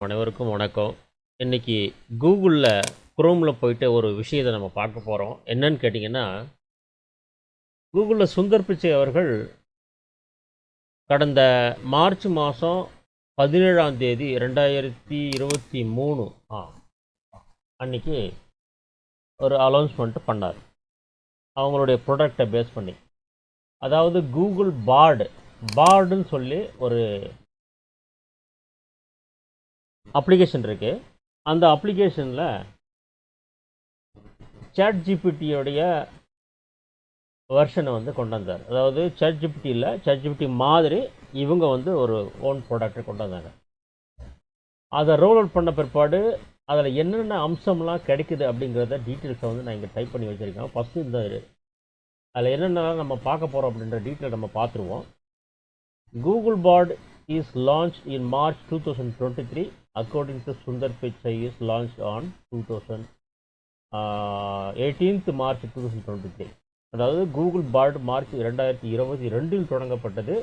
அனைவருக்கும் வணக்கம். இன்னைக்கு கூகுளில் குரோமில் போயிட்டு ஒரு விஷயத்தை நம்ம பார்க்க போகிறோம். என்னன்னு கேட்டிங்கன்னா, கூகுளில் சுந்தர் பிச்சை அவர்கள் கடந்த மார்ச் மாதம் 17ஆம் தேதி 2023 அன்னைக்கு ஒரு அனௌன்ஸ்மெண்ட் பண்ணார். அவங்களுடைய ப்ராடக்டை பேஸ் பண்ணி, அதாவது கூகுள் பார்டுன்னு சொல்லி ஒரு அப்ளிகேஷன் இருக்குது. அந்த அப்ளிகேஷனில் சாட் ஜிபிடியோடைய வெர்ஷனை வந்து கொண்டு வந்தார். அதாவது சாட் ஜிபிடி இல்லை, சாட் ஜிபிடி மாதிரி இவங்க வந்து ஒரு ஓன் ப்ராடக்டை கொண்டு வந்தாங்க. அதை ரோல் அவுட் பண்ண பிற்பாடு அதில் என்னென்ன அம்சம்லாம் கிடைக்குது அப்படிங்கிறத டீட்டெயில்ஸை வந்து நான் இங்கே டைப் பண்ணி வச்சுருக்கேன். ஃபஸ்ட்டு இந்த அதில் என்னென்னலாம் நம்ம பார்க்க போகிறோம் அப்படின்ற டீட்டெயில் நம்ம பார்த்துருவோம். Google part is launch in March 2023 according to Sundar Pichai is launch on 18th March 2023. அதாவது கூகுள் பார்ட் மார்ச் 2022 தொடங்கப்பட்டது.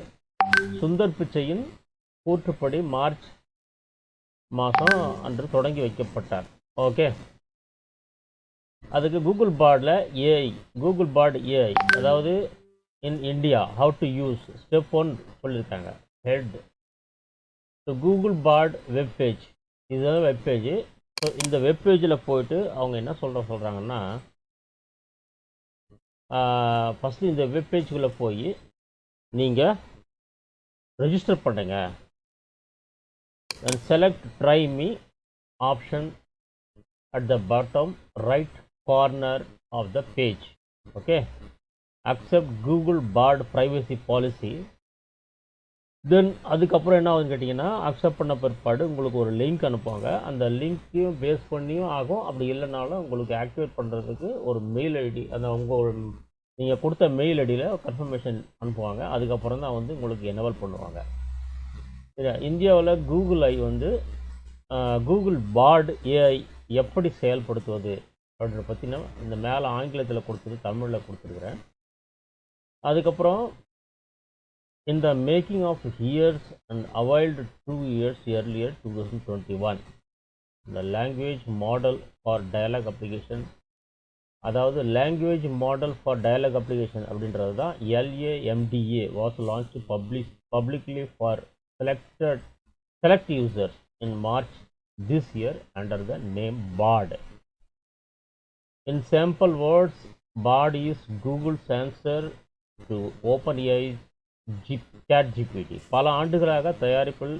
சுந்தர் பிச்சையின் கூற்றுப்படி மார்ச் மாதம் அன்று தொடங்கி வைக்கப்பட்டார். ஓகே, அதுக்கு கூகுள் பார்ட் ஏஐ அதாவது in India how to use step 1 சொல்லியிருக்காங்க. Head so Google part webpage, இதுதான் வெப்பேஜ். ஸோ இந்த வெப்பேஜில் போயிட்டு அவங்க என்ன சொல்கிறாங்கன்னா, ஃபஸ்ட்டு இந்த வெப்பேஜுக்குள்ளே போய் நீங்கள் ரெஜிஸ்டர் பண்ணுங்க. and select try me option at the bottom right corner of the page. Okay, accept Google Bard privacy policy. தென் அதுக்கப்புறம் என்ன ஆகுதுன்னு கேட்டிங்கன்னா, அக்செப்ட் பண்ண பிற்பாடு உங்களுக்கு ஒரு லிங்க் அனுப்புவாங்க. அந்த லிங்க்கையும் பேஸ் பண்ணியும் ஆகும். அப்படி இல்லைனாலும் உங்களுக்கு ஆக்டிவேட் பண்ணுறதுக்கு ஒரு மெயில் ஐடி, அந்த நீங்கள் கொடுத்த மெயில் ஐடியில் கன்ஃபர்மேஷன் அனுப்புவாங்க. அதுக்கப்புறம் தான் வந்து உங்களுக்கு எனேபிள் பண்ணுவாங்க. இந்தியாவில் கூகுள் பார்ட் ஏஐ எப்படி செயல்படுத்துவது அப்படின்ற பற்றின இந்த மேலே ஆங்கிலத்தில் கொடுத்துட்டு தமிழில் கொடுத்துருக்குறேன். அதுக்கப்புறம் இந்த making of years and unveiled 2 years earlier 2021 இந்த language model for dialogue application, அதாவது language model for dialogue application அப்படின்றது தான் LAMDA was launch publicly for select users in March this year under the name Bard. In simple words, Bard is Google's answer to OpenAI's ChatGPT. பல ஆண்டுகளாக தயாரிப்பில்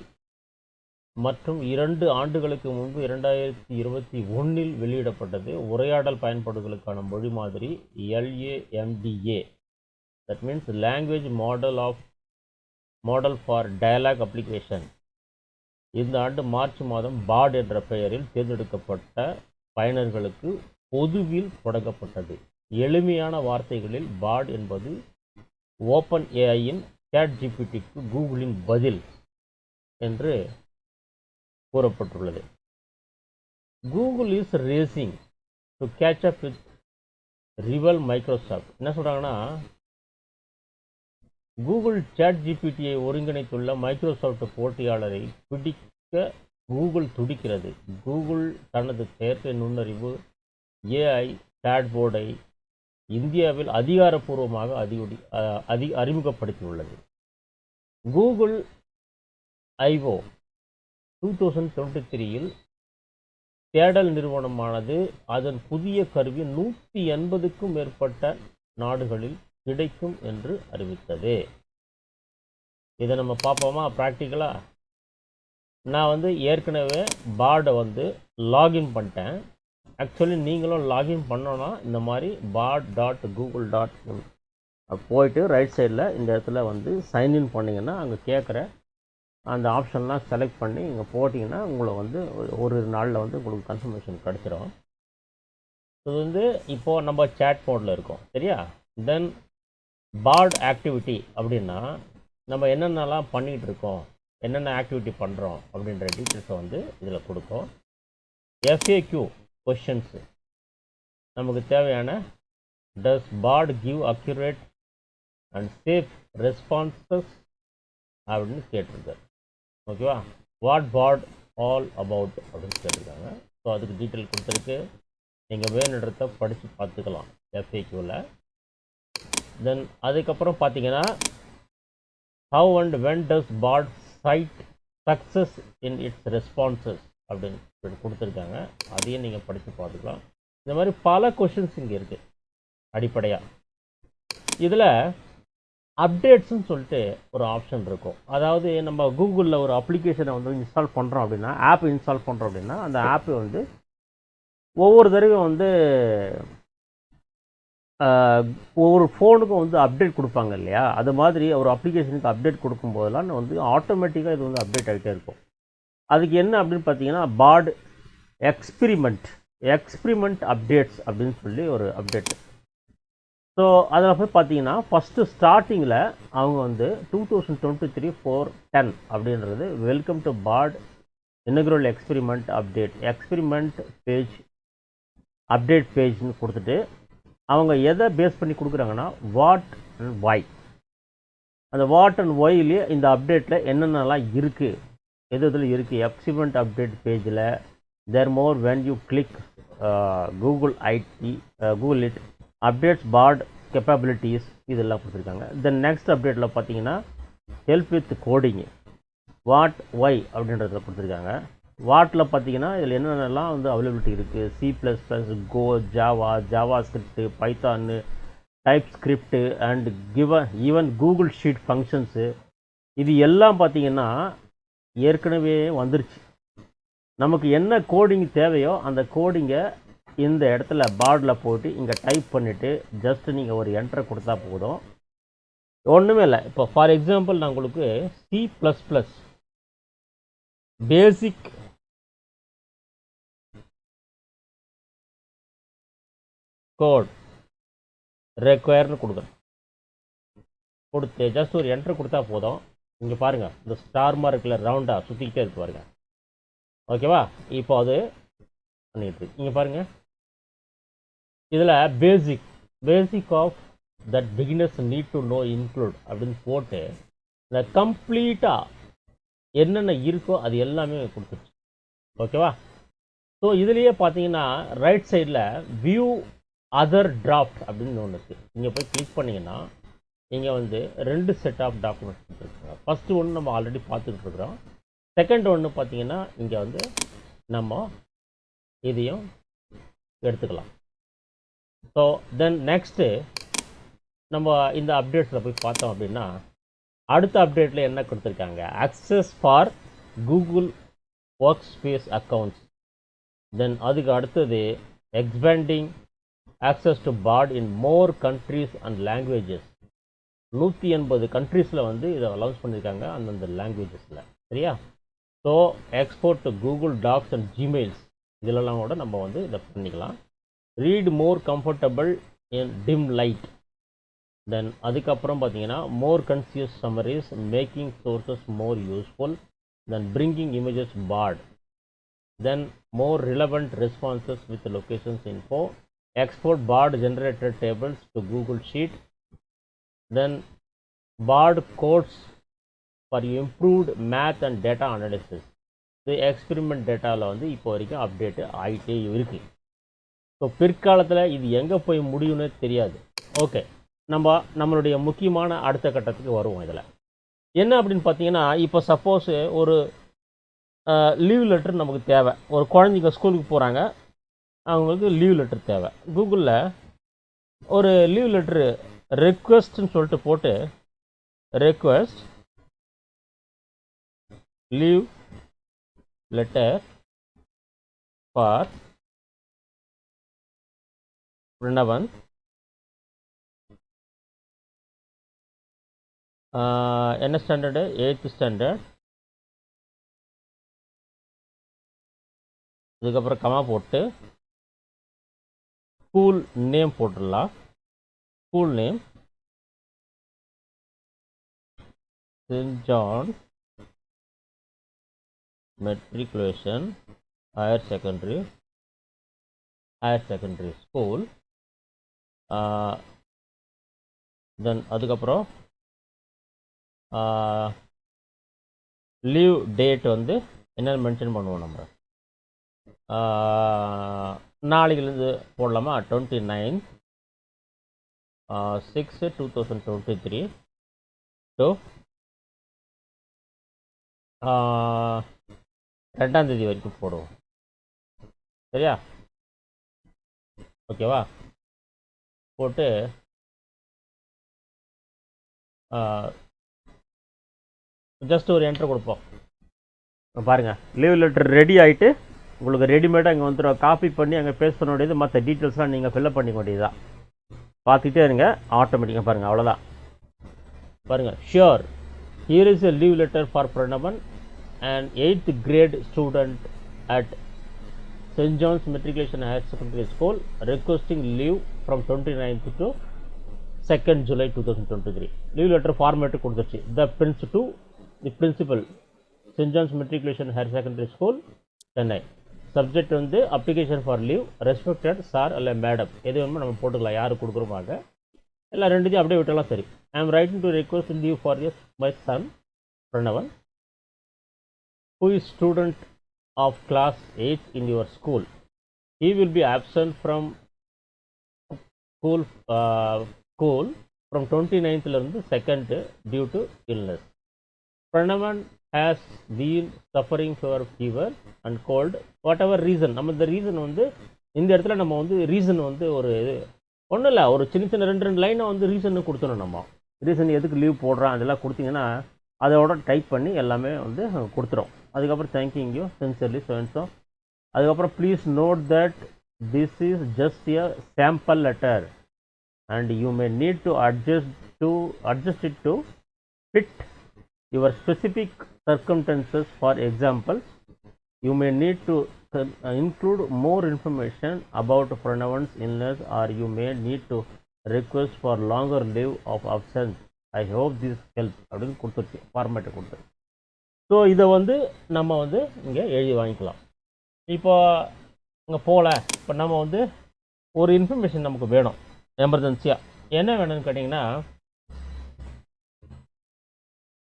மற்றும் 2 ஆண்டுகளுக்கு முன்பு 2021 வெளியிடப்பட்டது. உரையாடல் பயன்பாடுகளுக்கான மொழி மாதிரி LAMDA, that means language model for dialogue application. இந்த ஆண்டு மார்ச் மாதம் பார்ட் என்ற பெயரில் தேர்ந்தெடுக்கப்பட்ட பயனர்களுக்கு பொதுவில் தொடங்கப்பட்டது. எளிமையான வார்த்தைகளில் பார்ட் என்பது ஓப்பன் ஏஐயின் சாட் ஜிபிடிக்கு கூகுளின் பதில் என்று கூறப்பட்டுள்ளது. Google is racing to catch up with rival Microsoft. என்ன சொல்கிறாங்கன்னா, கூகுள் சாட் ஜிபிடியை ஒருங்கிணைத்துள்ள மைக்ரோசாஃப்ட் போட்டியாளரை பிடிக்க கூகுள் துடிக்கிறது. கூகுள் தனது செயற்கை நுண்ணறிவு ஏஐ சாட்போர்டை இந்தியாவில் அதிகாரப்பூர்வமாக அறிமுகப்படுத்தியுள்ளது. கூகுள் I/O 2023 தேடல் நிறுவனமானது அதன் புதிய கருவி 180க்கும் மேற்பட்ட நாடுகளில் கிடைக்கும் என்று அறிவித்தது. இதை நம்ம பார்ப்போமா ப்ராக்டிக்கலாக? நான் ஏற்கனவே பார்டை லாகின் பண்ணிட்டேன். ஆக்சுவலி நீங்களும் லாகின் பண்ணோன்னா இந்த மாதிரி bard.google.com போயிட்டு ரைட் சைடில் இந்த இடத்துல சைன்இன் பண்ணிங்கன்னா அங்கே கேட்குற அந்த ஆப்ஷன்லாம் செலக்ட் பண்ணி இங்கே போட்டிங்கன்னா உங்களை ஒரு நாளில் உங்களுக்கு கன்ஃபர்மேஷன் கிடச்சிரும். இது இப்போது நம்ம சேட் மோடில் இருக்கோம், சரியா? தென் பார்ட் ஆக்டிவிட்டி அப்படின்னா நம்ம என்னென்னலாம் பண்ணிகிட்டு இருக்கோம், என்னென்ன ஆக்டிவிட்டி பண்ணுறோம் அப்படின்ற டீட்டெயில்ஸை இதில் கொடுக்கும். FAQ கொஷின்ஸு, நமக்கு தேவையான does Bard give accurate and safe responses அப்படின்னு கேட்டிருக்காரு. ஓகேவா? வாட் பார்ட் ஆல் அபவுட் அப்படின்னு கேட்டிருக்காங்க. ஸோ அதுக்கு டீட்டெயில் கொடுத்துருக்கு. நீங்கள் வேணுன்றத படித்து பார்த்துக்கலாம் எஃப்ஏக்யூவில். தென் அதுக்கப்புறம் பார்த்தீங்கன்னா how and when does Bard cite sources in its responses அப்படின்னு கொடுத்துருக்காங்க. அதையும் நீங்கள் படித்து பார்த்துக்கலாம். இந்த மாதிரி பல கொஷின்ஸ் இங்கே இருக்குது. அடிப்படையாக இதில் அப்டேட்ஸ்ன்னு சொல்லிட்டு ஒரு ஆப்ஷன் இருக்கும். அதாவது நம்ம கூகுளில் ஒரு அப்ளிகேஷனை வந்து இன்ஸ்டால் பண்ணுறோம் அப்படின்னா, ஆப் இன்ஸ்டால் பண்ணுறோம் அப்படின்னா, அந்த ஆப்பு வந்து ஒவ்வொரு தடவையும் வந்து ஒவ்வொரு ஃபோனுக்கும் வந்து அப்டேட் கொடுப்பாங்க இல்லையா? அது மாதிரி ஒரு அப்ளிகேஷனுக்கு அப்டேட் கொடுக்கும்போதெல்லாம் வந்து ஆட்டோமேட்டிக்காக இது வந்து அப்டேட் ஆகிட்டே இருக்கும். அதுக்கு என்ன அப்படின்னு பார்த்தீங்கன்னா, பாட் எக்ஸ்பிரிமெண்ட் அப்டேட்ஸ் அப்படின்னு சொல்லி ஒரு அப்டேட். ஸோ அதில் போய் பார்த்தீங்கன்னா, ஃபஸ்ட்டு ஸ்டார்டிங்கில் அவங்க வந்து 2023/4/10 அப்படின்றது welcome to Bard inaugural experiment update பேஜ்னு கொடுத்துட்டு, அவங்க எதை பேஸ் பண்ணி கொடுக்குறாங்கன்னா, வாட் அண்ட் ஒய். அந்த வாட் அண்ட் ஒய்லேயே இந்த அப்டேட்டில் என்னென்னலாம் இருக்குது, எது இதில் இருக்குது. எக்ஸ்பிரிமெண்ட் அப்டேட் பேஜில் there more when you click Google it updates Bard capabilities இதெல்லாம் கொடுத்துருக்காங்க. தென் நெக்ஸ்ட் அப்டேட்டில் பார்த்தீங்கன்னா help with coding what why அப்படின்றத கொடுத்துருக்காங்க. வாட்டில் பார்த்தீங்கன்னா இதில் என்னென்னலாம் வந்து அவைலபிலிட்டி இருக்குது. C++, Go, JavaScript, Python, TypeScript and even Google Sheet functions இது எல்லாம் பார்த்தீங்கன்னா ஏற்கனவே வந்துருச்சு. நமக்கு என்ன கோடிங் தேவையோ அந்த கோடிங்கை இந்த இடத்துல பாடில் போட்டு இங்கே டைப் பண்ணிவிட்டு ஜஸ்ட் நீங்கள் ஒரு என்ட்ரை கொடுத்தா போதும். ஒன்றுமே இல்லை. இப்போ ஃபார் எக்ஸாம்பிள் நான் உங்களுக்கு C++ பேசிக் கோட் ரெக்வயர்னு கொடுத்து ஜஸ்ட் ஒரு என்ட்ரு கொடுத்தா போதும். இங்கே பாருங்கள், இந்த ஸ்டார் மார்க்கில் ரவுண்டாக சுற்றிக்கிட்டே இருக்கு பாருங்கள். ஓகேவா? இப்போ அது பண்ணிட்டு இருக்கு. இங்கே பாருங்கள், இதில் basic of that beginners need to know include அப்படின்னு போட்டு இந்த கம்ப்ளீட்டாக என்னென்ன இருக்கோ அது எல்லாமே கொடுத்துருச்சு. ஓகேவா? ஸோ இதுலேயே பார்த்தீங்கன்னா ரைட் சைடில் வியூ அதர் டிராஃப்ட் அப்படின்னு ஒன்று இருக்குது. இங்கே போய் கிளிக் பண்ணிங்கன்னா இங்கே வந்து 2 செட் ஆஃப் டாக்குமெண்ட்ஸ் கொடுத்துருக்காங்க. ஃபஸ்ட்டு ஒன்று நம்ம ஆல்ரெடி பார்த்துக்கிட்டு இருக்கிறோம். செகண்ட் ஒன்று பார்த்தீங்கன்னா இங்கே வந்து நம்ம இதையும் எடுத்துக்கலாம். ஸோ தென் நெக்ஸ்ட்டு நம்ம இந்த அப்டேட்ஸில் போய் பார்த்தோம் அப்படின்னா அடுத்த அப்டேட்டில் என்ன கொடுத்துருக்காங்க, access for Google Workspace accounts. Then அதுக்கு அடுத்தது expanding access to Bard in more countries and languages. 180 கண்ட்ரீஸில் வந்து இதை அலௌன்ஸ் பண்ணியிருக்காங்க அந்தந்த லாங்குவேஜஸில். சரியா? So export to Google Docs and Gmails இதிலெல்லாம் கூட நம்ம வந்து இதை பண்ணிக்கலாம். Read more comfortable in dim light. Then அதுக்கப்புறம் பார்த்தீங்கன்னா more concise summaries making sources more useful. Then bringing images Bard. Then more relevant responses with locations info. Export BARD generated tables to Google Sheet. Then BARD codes for improved math and data analysis. The experiment dataவில் வந்து இப்போ வரைக்கும் update ஆகிட்டே இருக்குது. So பிற்காலத்தில் இது எங்கே போய் முடியும்னு தெரியாது. ஓகே, நம்மளுடைய முக்கியமான அடுத்த கட்டத்துக்கு வருவோம். இதில் என்ன அப்படின்னு பார்த்தீங்கன்னா, இப்போ சப்போஸ் ஒரு லீவ் லெட்டர் நமக்கு தேவை. ஒரு குழந்தைங்க ஸ்கூலுக்கு போகிறாங்க, அவங்களுக்கு லீவ் லெட்டர் தேவை. கூகுளில் ஒரு லீவ் லெட்ரு ரெக்வெஸ்ட்னு சொல்லிட்டு போட்டு request leave letter for Pranavan என்ன ஸ்டாண்டர்டு, 8th ஸ்டாண்டர்ட். அதுக்கப்புறம் கமா போட்டு ஸ்கூல் நேம் போட்டுடலாம். School name saint John matriculation higher secondary school. Then அதுக்கப்புறம் லீவ் டேட் வந்து என்னென்னு மென்ஷன் பண்ணுவோம் நம்ம. நாளையிலேருந்து போடலாமா? 29/6/2023 டு 2ஆம் தேதி வரைக்கும் போடுவோம். சரியா? ஓகேவா? போட்டு ஜஸ்ட் ஒரு என்ட்ரு கொடுப்போம். பாருங்கள், லீவ் லெட்டர் ரெடி ஆகிட்டு உங்களுக்கு ரெடிமேடாக இங்கே வந்துடும். காப்பி பண்ணி அங்கே பேஸ்ட் பண்ண வேண்டியது, மற்ற டீட்டெயில்ஸ்லாம் நீங்கள் ஃபில்அப் பண்ணிக்க வேண்டியதுதான். பார்த்துக்கிட்டே இருங்க, ஆட்டோமேட்டிக்காக பாருங்கள். அவ்வளோதான். பாருங்கள், sure here is a leave letter for Pranavan, an 8th grade student at St. John's Matriculation Higher Secondary School, requesting leave from 29th to 2nd July 2023. Leave letter format கொடுத்துருச்சு. The Prince to the Principal, St. John's Matriculation Higher Secondary School, Chennai. Subject வந்து application for leave, respected sir அல்ல madam, எது வேணுமோ நம்ம போட்டுக்கலாம். யார் கொடுக்குறோமாக எல்லாம் ரெண்டுத்தையும் அப்படியே விட்டலாம். சரி. I am writing to request leave for my son Pranavan, who is student of class 8 in your school. He will be absent from school from 29th to 2nd due to illness. Pranavan has been suffering for fever and cold. Whatever reason, நம்ம இந்த reason வந்து இந்த இடத்துல நம்ம வந்து reason வந்து ஒரு ஒன்றும் இல்லை, ஒரு சின்ன சின்ன ரெண்டு லைனை வந்து ரீசன்னு கொடுத்துணும். நம்ம ரீசன் எதுக்கு லீவ் போடுறான் அதெல்லாம் கொடுத்தீங்கன்னா அதோட டைப் பண்ணி எல்லாமே வந்து கொடுத்துரும். அதுக்கப்புறம் தேங்க்யூ யூ சின்சியர்லி ஸோ. அதுக்கப்புறம் please note that this is just a sample letter and you may need to adjust it to fit your specific circumstances. For example, you may need to include more information about Pranavan's illness, or you may need to request for longer leave of absence. I hope this helps அப்படின்னு கொடுத்துருச்சு, ஃபார்மேட்டை கொடுத்துரு. So இதை வந்து நம்ம வந்து இங்கே எழுதி வாங்கிக்கலாம். இப்போ இங்கே போகல, இப்போ நம்ம வந்து ஒரு இன்ஃபர்மேஷன் நமக்கு வேணும் எமர்ஜென்சியாக. என்ன வேணும்னு கேட்டிங்கன்னா,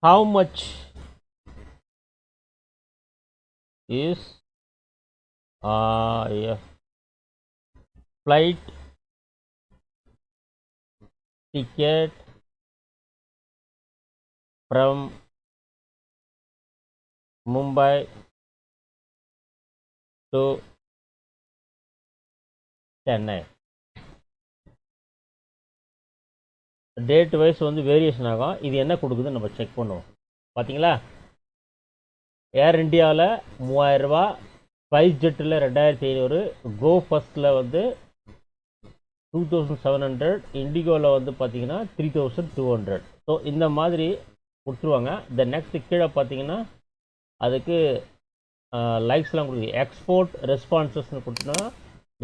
how much is flight ticket from Mumbai to Chennai. Date wise வந்து வேரியேஷன் ஆகும். இது என்ன கொடுக்குதுன்னு நம்ம செக் பண்ணுவோம். பார்த்தீங்களா, ஏர் இண்டியாவில் 3000 ரூபா, ஸ்பைஸ் ஜெட்டில் 2500, கோ ஃபஸ்ட்டில் வந்து 2700, இண்டிகோவில் வந்து பார்த்தீங்கன்னா 3200. ஸோ இந்த மாதிரி கொடுத்துருவாங்க. இந்த நெக்ஸ்ட் கீழே பார்த்தீங்கன்னா அதுக்கு லைக்ஸ்லாம் கொடுக்குது. எக்ஸ்போர்ட் ரெஸ்பான்சஸ்ன்னு கொடுத்தோன்னா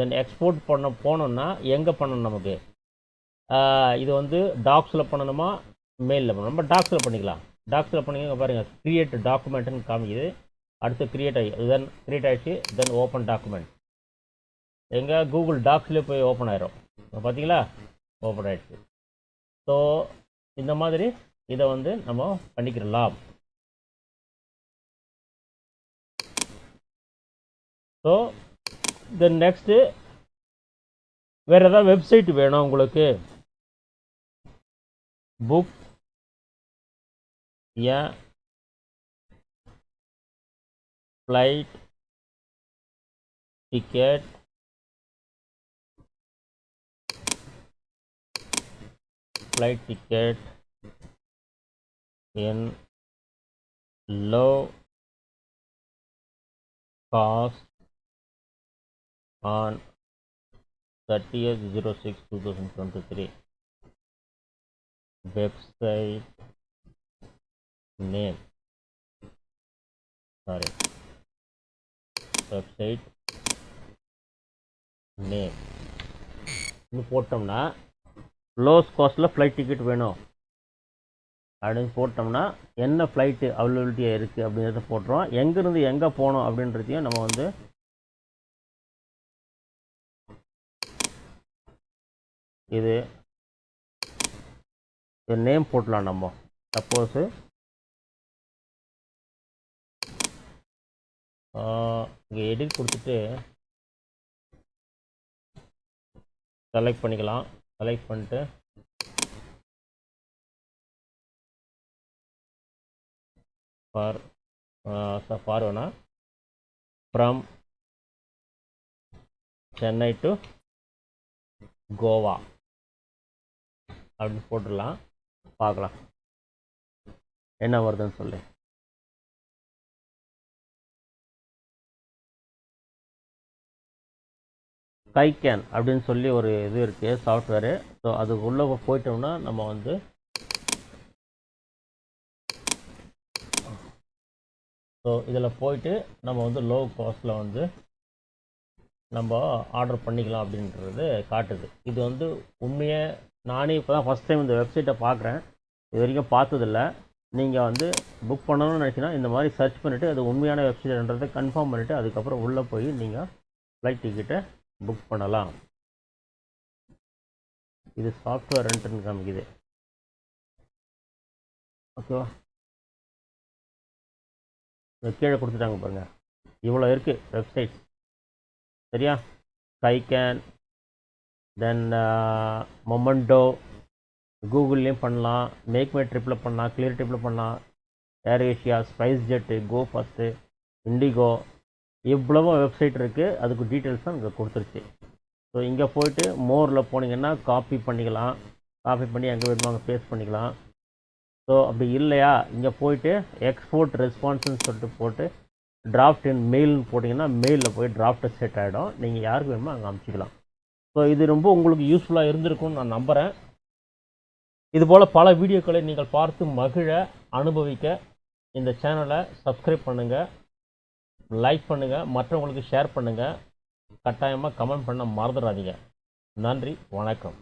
தென் எக்ஸ்போர்ட் பண்ண போனோம்னா எங்கே பண்ணணும் நமக்கு, இது வந்து டாக்ஸில் பண்ணணுமா மெயிலில் பண்ணணும். நம்ம டாக்ஸில் பண்ணிக்கலாம். டாக்ஸில் பண்ணிங்க பாருங்கள், க்ரியேட் டாக்குமெண்ட்னு காமிக்குது. அடுத்து க்ரியேட் ஆகி தென் க்ரியேட் ஆகிடுச்சு. தென் ஓப்பன் டாக்குமெண்ட் எங்கே கூகுள் டாக்ஸ்லேயே போய் ஓப்பன் ஆயிரும். பார்த்தீங்களா, ஓப்பன் ஆகிடுச்சு. ஸோ இந்த மாதிரி இதை வந்து நம்ம பண்ணிக்கிறலாம். ஸோ தென் நெக்ஸ்ட்டு வேறு ஏதாவது வெப்சைட் வேணும் உங்களுக்கு, புக் ஏன் flight ticket in low cost on 30/06/2023. website name, website name போட்டோம்னா லோஸ் காஸ்ட்டில் ஃப்ளைட் டிக்கெட் வேணும் அப்படின்னு போட்டோம்னா என்ன ஃப்ளைட்டு அவைலபிலிட்டியாக இருக்குது அப்படிங்கிறத போட்டுருவோம். எங்கேருந்து எங்கே போகணும் அப்படின்றதையும் நம்ம வந்து இது நேம் போட்டலாம். நம்ம சப்போஸு இங்கே எடிட் கொடுத்துட்டு செலக்ட் பண்ணிக்கலாம். செலக்ட் பண்ணிட்டு ஃபார் வேணால் ஃப்ரம் சென்னை டு கோவா அப்படின்னு போட்டுடலாம். பார்க்கலாம் என்ன வருதுன்னு சொல்லி. கைகேன் அப்படின்னு சொல்லி ஒரு இது இருக்குது சாஃப்ட்வேரு. ஸோ அது உள்ளே போயிட்டோம்னா நம்ம வந்து ஸோ இதில் போயிட்டு நம்ம வந்து லோ காஸ்ட்டில் வந்து நம்ம ஆர்டர் பண்ணிக்கலாம் அப்படின்றது காட்டுது. இது வந்து உண்மையே நானே இப்போ தான் ஃபஸ்ட் டைம் இந்த வெப்சைட்டை பார்க்குறேன். இது வரைக்கும் பார்த்ததில்ல. நீங்கள் வந்து புக் பண்ணணும்னு நினச்சின்னா இந்த மாதிரி சர்ச் பண்ணிவிட்டு அது உண்மையான வெப்சைட்ன்றதை கன்ஃபார்ம் பண்ணிவிட்டு அதுக்கப்புறம் உள்ளே போய் நீங்கள் ஃப்ளைட் டிக்கெட்டை புக் பண்ணலாம். இது சாஃப்ட்வேர் ரெண்ட்டுன்னு காமிக்குது. ஓகேவா, கீழே கொடுத்துட்டாங்க பாருங்கள். இவ்வளோ இருக்குது வெப்சைட். சரியா, கைகேன், தென் மொமெண்டோ, கூகுள்லேயும் பண்ணலாம், மேக் மை ட்ரிப்பில் பண்ணலாம், கிளியர் ட்ரிப்பில் பண்ணலாம், AirAsia, SpiceJet, Go First, IndiGo, இவ்வளவோ வெப்சைட் இருக்குது. அதுக்கு டீட்டெயில்ஸ் தான் இங்கே கொடுத்துருச்சு. ஸோ இங்கே போய்ட்டு மோரில் போனீங்கன்னா காப்பி பண்ணிக்கலாம். காப்பி பண்ணி எங்கே வேணுமோ அங்கே பேஸ்ட் பண்ணிக்கலாம். ஸோ அப்படி இல்லையா, இங்கே போய்ட்டு எக்ஸ்போர்ட் ரெஸ்பான்ஸ்ன்னு சொல்லிட்டு போட்டு டிராஃப்ட் இன் மெயில்னு போட்டிங்கன்னா மெயிலில் போய் டிராஃப்ட்டு செட் ஆகிடும். நீங்கள் யாருக்கு வேணுமோ அங்கே அனுப்பிச்சிக்கலாம். ஸோ இது ரொம்ப உங்களுக்கு யூஸ்ஃபுல்லாக இருந்திருக்கும்னு நான் நம்புகிறேன். இதுபோல் பல வீடியோக்களை நீங்கள் பார்த்து மகிழ அனுபவிக்க இந்த சேனலை சப்ஸ்கிரைப் பண்ணுங்கள், லைக் பண்ணுங்கள், மற்றவங்களுக்கு ஷேர் பண்ணுங்கள், கட்டாயமாக கமெண்ட் பண்ண மறந்துடாதீங்க. நன்றி, வணக்கம்.